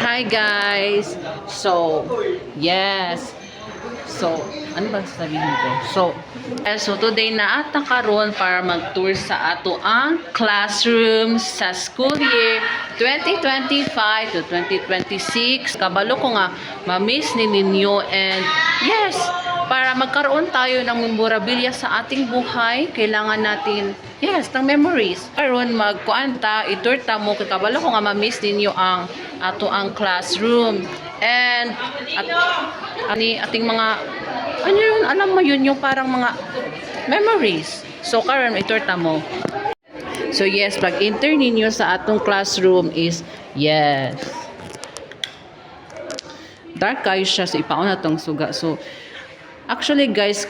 Hi guys! So, yes. So, ano ba sabihin ko? So today na ata karon para mag-tour sa ato ang classroom sa school year 2025 to 2026. Kabalo ko nga, ma-miss ni ninyo and yes, para magkaroon tayo ng memorabilia sa ating buhay, kailangan natin, yes, ng memories. Karon magkuanta, iturta mo, kabalo ko nga ma-miss ninyo ang ato ang classroom. And ating mga ano yun, alam mo yun, yung parang mga memories. So karon iturta mo. So yes, pag enter ninyo sa atong classroom is yes. Dark kayo siya sa ipaon na tong suga. So actually guys,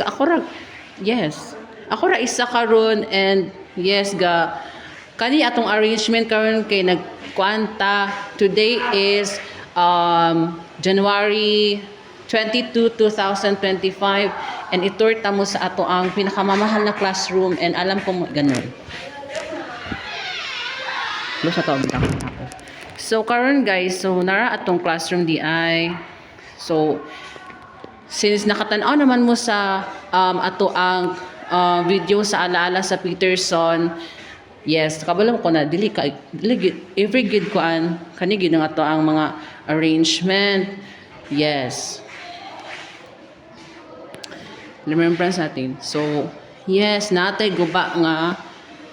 yes. Ako ra isa karon and yes ga kani atong arrangement karon kay nagkwanta. Today is January 22, 2025 and iturta mo sa ato ang pinakamamahal na classroom and alam ko ganun. Sa taon ako. So karon guys, so nara atong classroom di ay. So since nakatan-aw naman mo sa ato ang video sa alaala sa Peterson, yes, kabalam ko na dili every gid ko an kani gid nga ato ang mga arrangement. Yes. Remembrance natin. So, yes, natay guba nga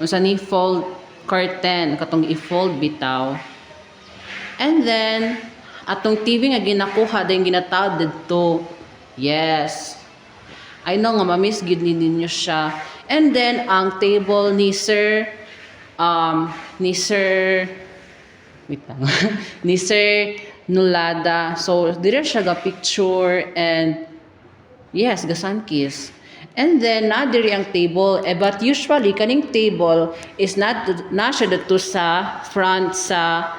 unsa ni fold curtain katong i-fold bitaw. And then atong TV nga ginakuha din ginatawd didto. Yes. I know nga ma-miss gid ninyo siya. And then ang table ni Sir wait lang. Ni Sir Nulada. So, dire siya ga picture and yes, ga sun kiss. And then na diri ang table, but usually kaning table is not na siya dito sa front sa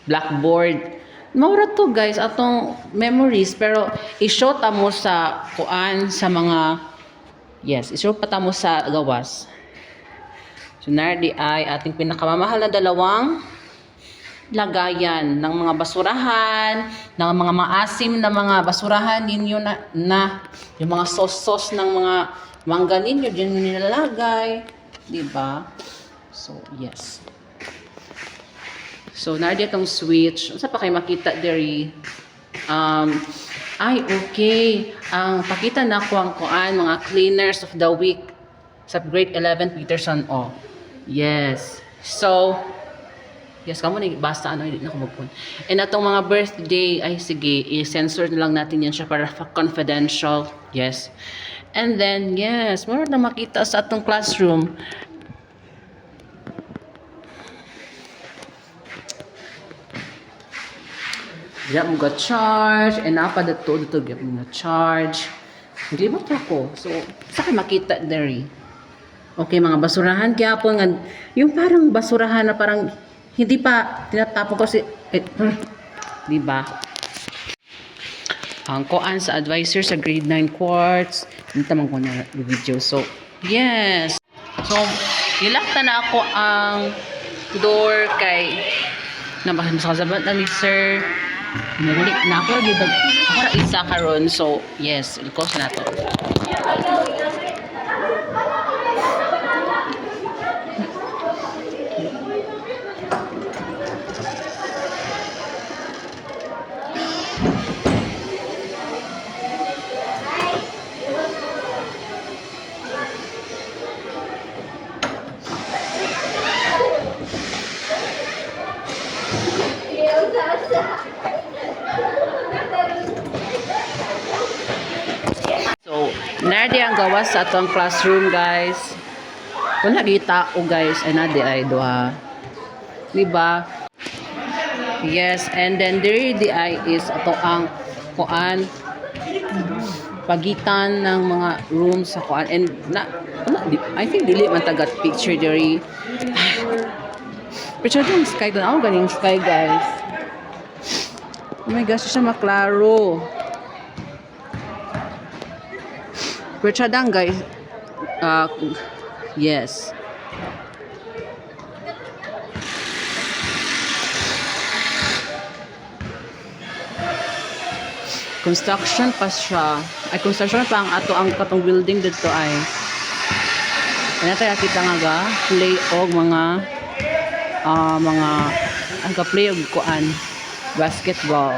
blackboard. Maura to guys atong memories pero i-show ta mo sa kuan sa mga yes, i-show pa ta mo sa gawas. So nardi ay ating pinakamamahal na dalawang lagayan ng mga basurahan, ng mga maasim na mga basurahan ninyo na yung mga sauce ng mga mangga ninyo diyan nilalagay, di ba? So, yes. So, nardi itong switch. Unsa pa kayo makita diri? Ay, okay. Ang pakita na ko ang kuan, mga cleaners of the week sa grade 11 Peterson. Oh, yes. So, yes, kamo ni basta ano hindi na ko magpun. And atong mga birthday ay sige, i-censor na lang natin yan siya para confidential. Yes. And then yes, more na makita sa atong classroom. Diya mo ga charge and apa dito diya mo charge. Hindi mo ko. So, sa kay makita diri. Okay, mga basurahan kaya po nga yung parang basurahan na parang hindi pa tinatapon ko di ba? Ang koan sa advisor sa grade 9 quartz. Dito man ko na video. So, yes. So, nilakta na ako ang door kay nabahan sa kasabat na ni sir. Nagulik na ako ra isa karon. So, yes, i-close na to. So, nardi ang gawas sa atong classroom, guys. Kung nakita ko, guys, ay nadi ay duha. Diba? Yes, and then there di ay is ato ang kuan pagitan ng mga rooms sa kuan and I think dili man tagat picture diri. Picture yung sky doon. Ako ganing sky, guys. Oh my gosh, siya maklaro. Picture dang, guys. Yes. construction pa siya. Ay, construction pa ang ato ang katong building dito ay. Kaya tayo kita nga ga, play og mga ang ka-play og kuan, basketball.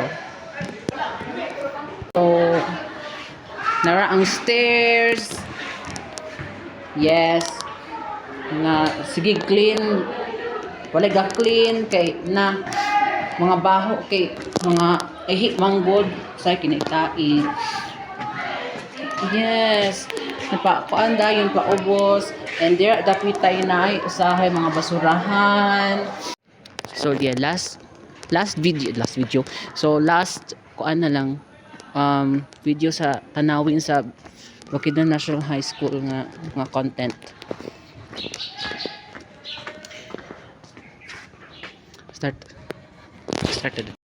So, nara ang stairs. Yes. Nga, sige clean. Wala ga clean kay na mga baho kay mga manggod sa kinitai. Yes. Napakuan dayon paubos and there dapitay na ay usahay mga basurahan. So yeah, last video. So last kuan na lang video sa tanawin sa Bukidnon National High School nga content. Started.